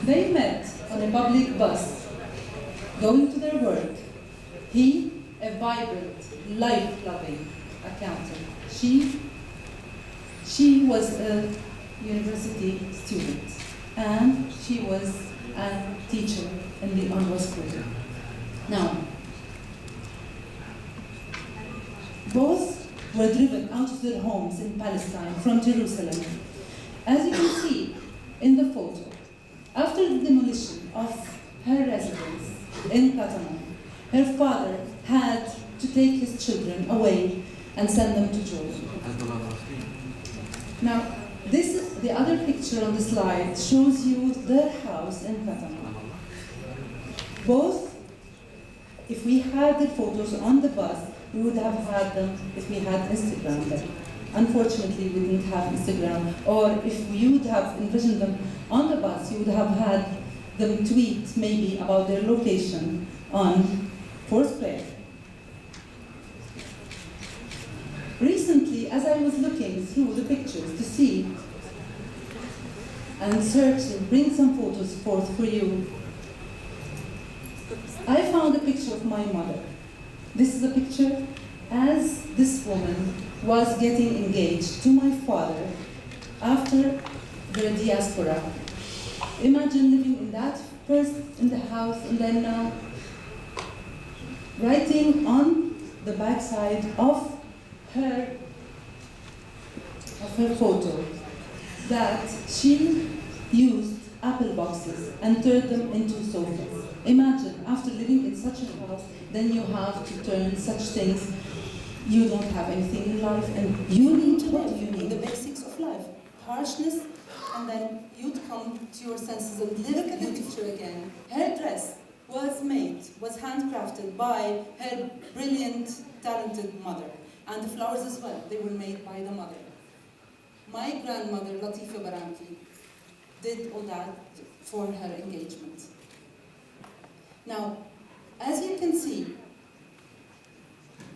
They met on a public bus, going to their work. He, a vibrant, life-loving accountant. She was a university student, and she was a teacher in the Anwar School. Now, both were driven out of their homes in Palestine from Jerusalem. As you can see in the photo, after the demolition of her residence in Katamon, her father had to take his children away and send them to Jordan. Now, this is the other picture on the slide shows you their house in Katamon. Both, if we had the photos on the bus, we would have had them if we had Instagram then. Unfortunately, we didn't have Instagram, or if you would have envisioned them on the bus, you would have had them tweet maybe about their location on Foursquare. Recently, as I was looking through the pictures to see and search and bring some photos forth for you, I found a picture of my mother. This is a picture as this woman was getting engaged to my father after the diaspora. Imagine living in that, first in the house and then now writing on the backside of her photo that she used apple boxes and turned them into sofas. Imagine, after living in such a house, then you have to turn such things. You don't have anything in life, and you need to live. You need the basics of life. Harshness, and then you'd come to your senses and live. Look at the picture again. Her dress was handcrafted by her brilliant, talented mother. And the flowers as well, they were made by the mother. My grandmother, Latifa Baranki, did all that for her engagement. Now, as you can see,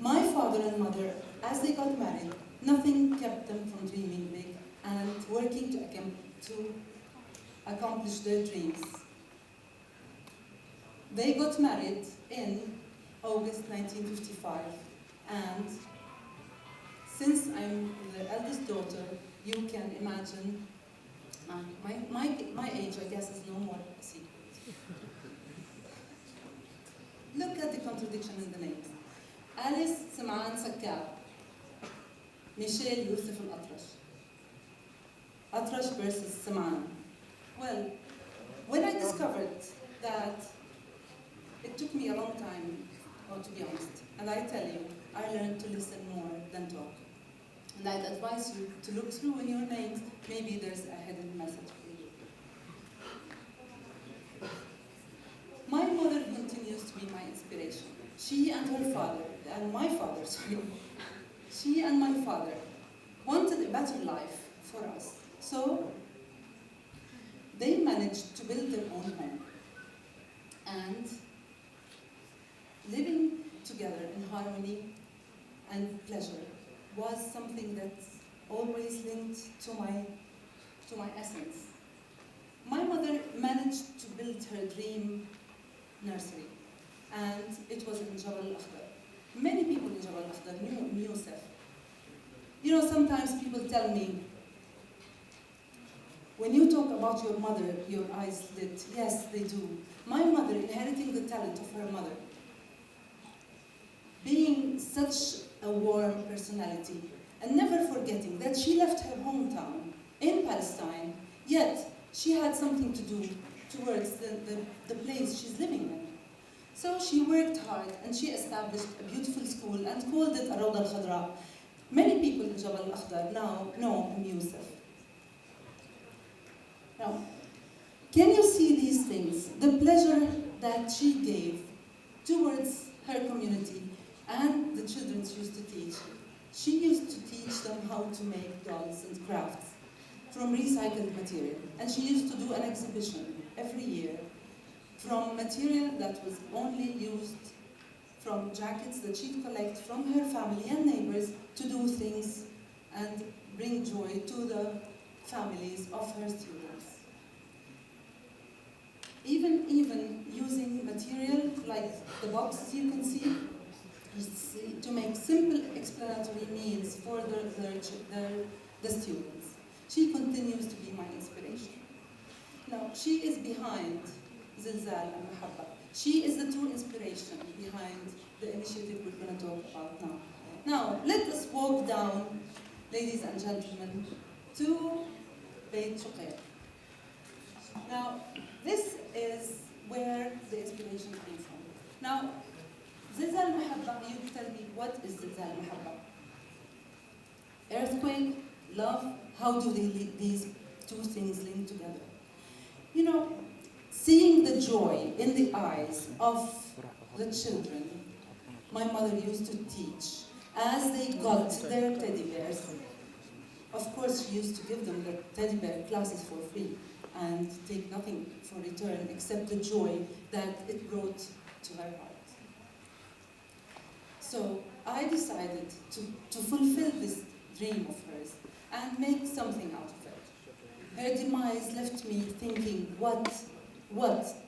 my father and mother, as they got married, nothing kept them from dreaming big and working to accomplish their dreams. They got married in August 1955, and since I'm the eldest daughter, you can imagine my age, I guess, is no more a secret. Look at the contradiction in the names. Alice Sim'an Sakkar, Michelle Yusuf al-Atrash. Atrash versus Sim'an. Well, when I discovered that, it took me a long time, to be honest. And I tell you, I learned to listen more than talk. And I'd advise you to look through in your names. Maybe there's a hidden message for you. My mother continues to be my inspiration. She and her father, and my father, sorry. She and my father wanted a better life for us. So they managed to build their own home. And living together in harmony and pleasure was something that's always linked to my essence. My mother managed to build her dream nursery, and it was in Jabal al-Akhdar. Many people in Jabal al-Akhdar knew Yusuf. You know, sometimes people tell me, when you talk about your mother, your eyes lit. Yes, they do. My mother, inheriting the talent of her mother, being such a warm personality, and never forgetting that she left her hometown in Palestine, yet she had something to do towards the place she's living in. So she worked hard and she established a beautiful school and called it Rawda al-Khadra. Many people in Jabal al-Akhdar now know Yusuf. Now, can you see these things? The pleasure that she gave towards her community and the children she used to teach. She used to teach them how to make dolls and crafts from recycled material. And she used to do an exhibition every year from material that was only used from jackets that she'd collect from her family and neighbors to do things and bring joy to the families of her students. even using material like the boxes you can see, to make simple explanatory means for the students. She continues to be my inspiration. Now, she is behind Zilzal and Mahabba. She is the true inspiration behind the initiative we're going to talk about now. Now, let us walk down, ladies and gentlemen, to Beit Shuqair. Now, this is where the inspiration came from. Now, Zilzal Mahabba, you tell me, what is Zilzal Mahabba? Earthquake, love, how do these two things link together? You know, seeing the joy in the eyes of the children, my mother used to teach, as they got their teddy bears. Of course, she used to give them the teddy bear classes for free and take nothing for return except the joy that it brought to her heart. So I decided to fulfill this dream of hers and make something out of it. Her demise left me thinking, what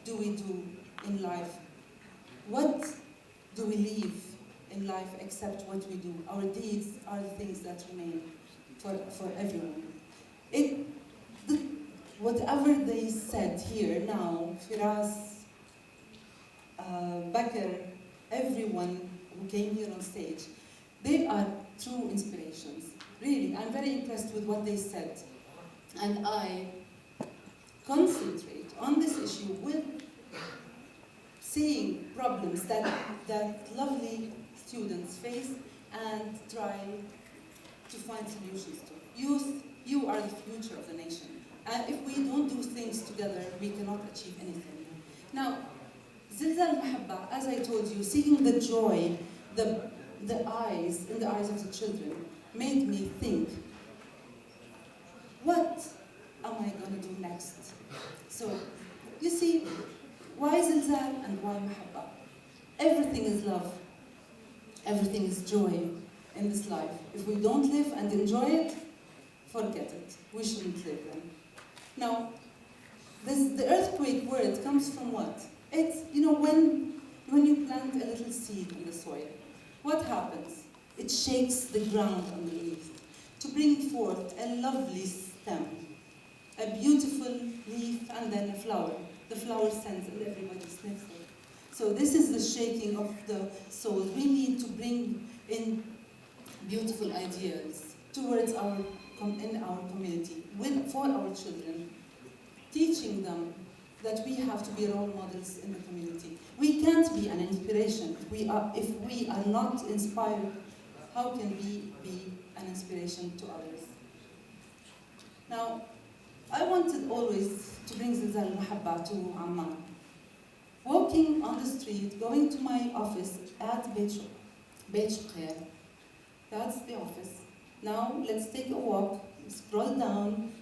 do we do in life? What do we leave in life except what we do? Our deeds are the things that remain for everyone. Whatever they said here now, Firas, Bakr, everyone who came here on stage, they are true inspirations. Really, I'm very impressed with what they said. And I concentrate on this issue with seeing problems that lovely students face and try to find solutions to. Youth, you are the future of the nation. And if we don't do things together, we cannot achieve anything. Now, Zilzal Mahabba, as I told you, seeing the joy, in the eyes of the children, made me think, what am I going to do next? So, you see, why Zilzal and why Mahabba? Everything is love. Everything is joy in this life. If we don't live and enjoy it, forget it. We shouldn't live then. Now, the earthquake word comes from what? It's, you know, when you plant a little seed in the soil, what happens? It shakes the ground underneath to bring forth a lovely stem, a beautiful leaf, and then a flower. The flower sends and everybody sniffs it. So this is the shaking of the soul. We need to bring in beautiful ideas towards in our community, for our children, teaching them that we have to be role models in the community. We can't be an inspiration if we are not inspired. How can we be an inspiration to others? Now, I wanted always to bring Zilzal Mahabba to Amman. Walking on the street, going to my office at Beit Shuqair. That's the office. Now, let's take a walk, scroll down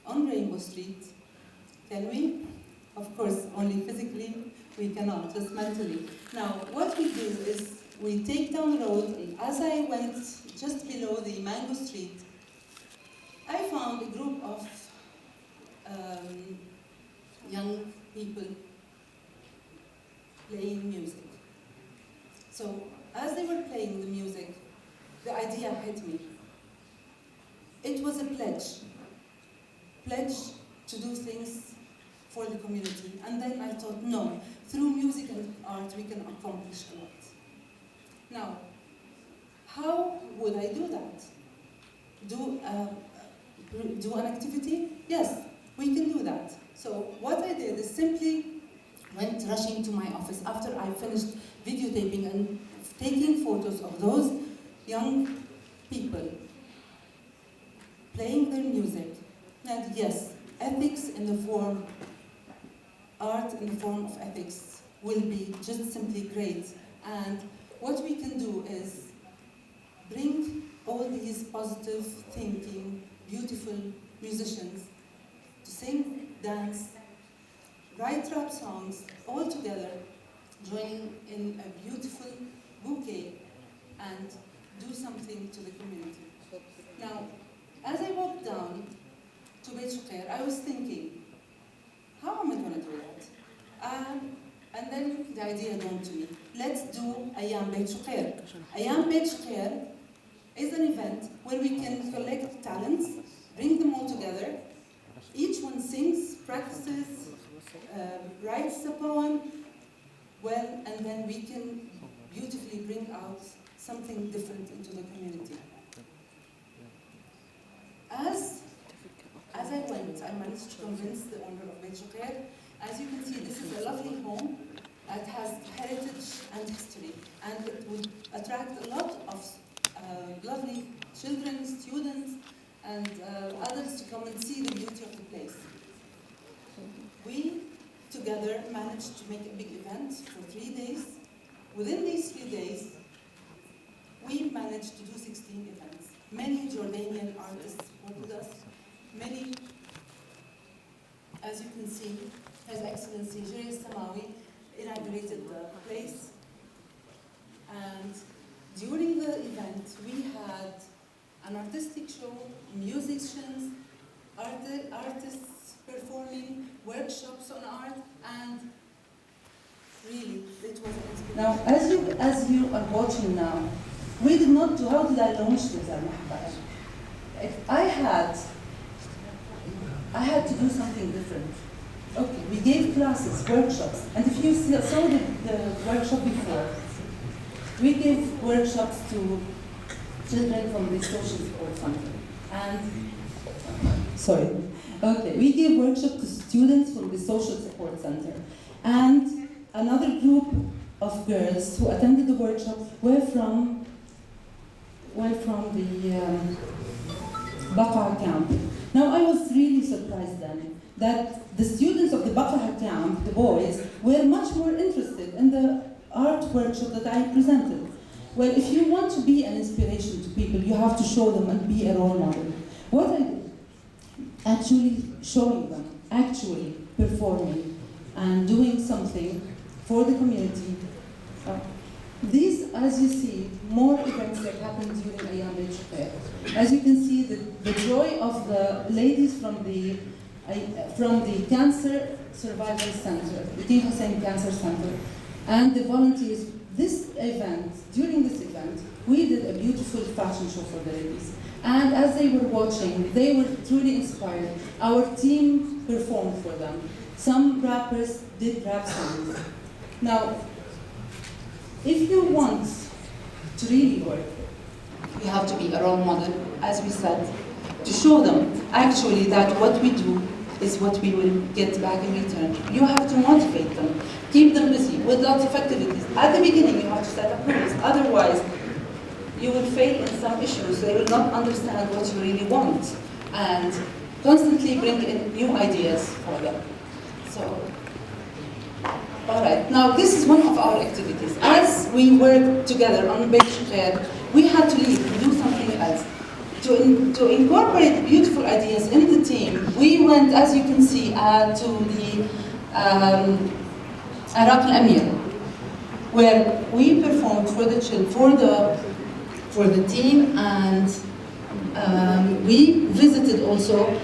on Rainbow Street. Can we? Of course, only physically we cannot, just mentally. Now, what we do is we take down the road, and as I went just below the Mango Street, I found a group of young people playing music. So, as they were playing the music, the idea hit me. It was a pledge to do things for the community. And then I thought, no, through music and art we can accomplish a lot. Now, how would I do that? Do an activity? Yes, we can do that. So what I did is simply went rushing to my office after I finished videotaping and taking photos of those young people playing their music. And yes, ethics in the form, art in the form of ethics will be just simply great. And what we can do is bring all these positive thinking, beautiful musicians to sing, dance, write rap songs, all together, joining in a beautiful bouquet and do something to the community. Now, as I walked down to Beit Shuqair, I was thinking, how am I going to do that? And then the idea dawned to me. Let's do Ayam Beit Shukhair. Ayam Beit Shukhair is an event where we can collect talents, bring them all together. Each one sings, practices, writes a poem, and then we can beautifully bring out something different into the community. As I went, I managed to convince the owner of Beit Shukhair. As you can see, this is a lovely home that has heritage and history, and it will attract a lot of lovely children, students, and others to come and see the beauty of the place. We together managed to make a big event for 3 days. Within these 3 days, we managed to do 16 events. Many Jordanian artists worked with us. Many, as you can see, His Excellency Jiri Samawi inaugurated the place. And during the event, we had an artistic show, musicians, artists performing, workshops on art, and really, it was an inspiration. Now, as you are watching now, we did not do, how did I launch this? I had to do something different. Okay, we gave classes, workshops, and if you saw the workshop before, we gave workshops to children from the social support center. We gave workshops to students from the social support center. And another group of girls who attended the workshop were from the Baqa camp. Now I was really surprised then that the students of the Baqa camp, the boys, were much more interested in the art workshop that I presented. Well, if you want to be an inspiration to people, you have to show them and be a role model. What I did, actually showing them, actually performing, and doing something for the community. These, as you see, more events that happened during Ayam Beit Shukhair. As you can see, the joy of the ladies from the Cancer Survival Center, the King Hussein Cancer Center, and the volunteers. During this event, we did a beautiful fashion show for the ladies. And as they were watching, they were truly inspired. Our team performed for them. Some rappers did rap songs. Now, if you want to really work, you have to be a role model, as we said, to show them actually that what we do is what we will get back in return. You have to motivate them, keep them busy with lots of activities. At the beginning, you have to set up rules. Otherwise, you will fail in some issues. They will not understand what you really want, and constantly bring in new ideas for them. So, all right. Now, this is one of our activities. As we work together on Beit Shukhair, we had to leave and do something else. To incorporate beautiful ideas in the team, we went, as you can see, to the Iraq al-Amir, where we performed for the team, and we visited also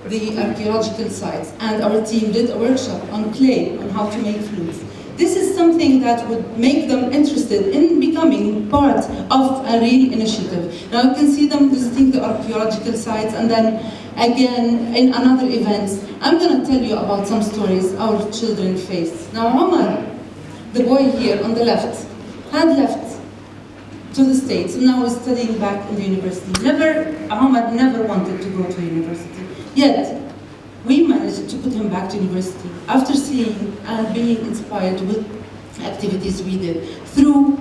the archaeological sites, and our team did a workshop on clay, on how to make flutes. This is something that would make them interested in becoming part of a real initiative. Now you can see them visiting the archaeological sites, and then again in another events. I'm going to tell you about some stories our children faced. Now Omar, the boy here on the left, had left to the States and now is studying back in the university. Omar never wanted to go to university, yet we managed to put him back to university after seeing and being inspired with activities we did, through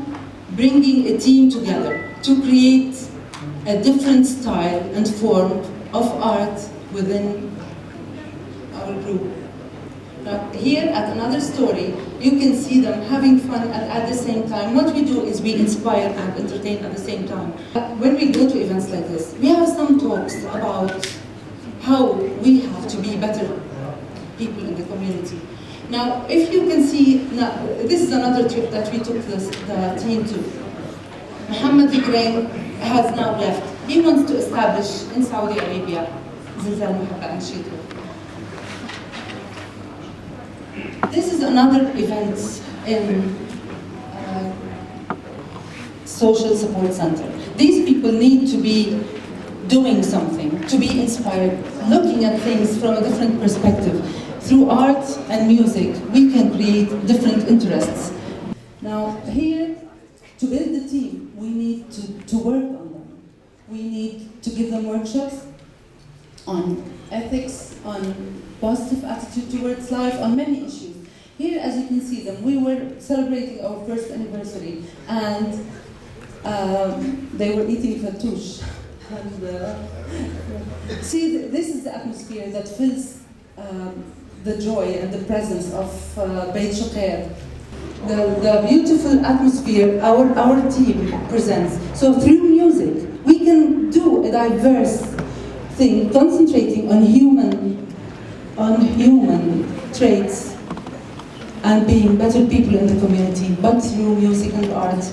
bringing a team together to create a different style and form of art within our group. Now, here at another story, you can see them having fun, and at the same time, what we do is we inspire and entertain at the same time. When we go to events like this, we have some talks about how we have to be better people in the community. Now, if you can see, this is another trip that we took the team to. Mohammed Ibrahim has now left. He wants to establish in Saudi Arabia Zilzal Muhabba and Shidra. This is another event in social support center. These people need to be doing something, to be inspired, looking at things from a different perspective. Through art and music, we can create different interests. Now here, to build the team, we need to work on them. We need to give them workshops on ethics, on positive attitude towards life, on many issues. Here, as you can see them, we were celebrating our first anniversary, and they were eating fattoush. And see, this is the atmosphere that fills the joy and the presence of Beit Shoker. The beautiful atmosphere our team presents. So through music, we can do a diverse thing, concentrating on human traits and being better people in the community, but through music and art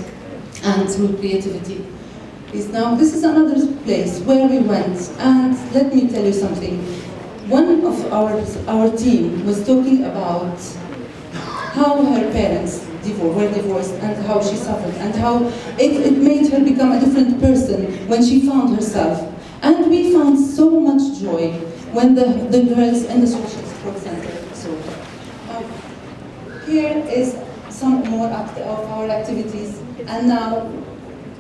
and through creativity. Now, this is another place where we went, and let me tell you something. One of our team was talking about how her parents were divorced and how she suffered and how it made her become a different person when she found herself. And we found so much joy when the girls in the social support center saw her. Here is some more of our activities, and now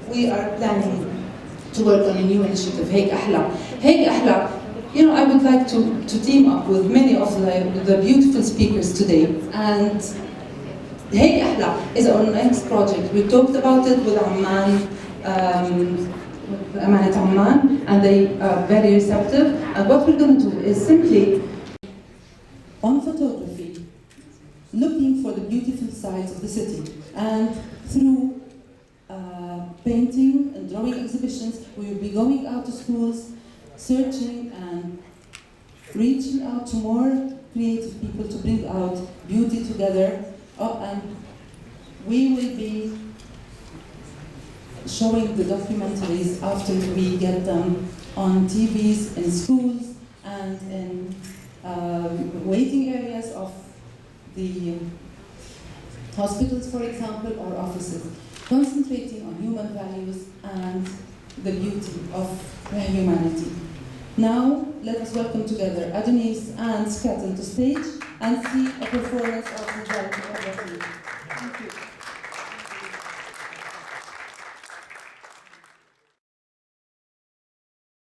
we are planning to work on a new initiative, هيك أحلى. هيك أحلى. You know, I would like to team up with many of the beautiful speakers today. And هيك أحلى is our next project. We talked about it with Amman, Amanat Amman, and they are very receptive. And what we're going to do is simply, on photography, looking for the beautiful sides of the city. And through painting and drawing exhibitions, we will be going out to schools, searching and reaching out to more creative people to bring out beauty together. And we will be showing the documentaries after we get them on TVs, in schools, and in waiting areas of the hospitals, for example, or offices, concentrating on human values and the beauty of humanity. Now, let us welcome together Adonis and Skatten to stage and see a performance of the Thank you.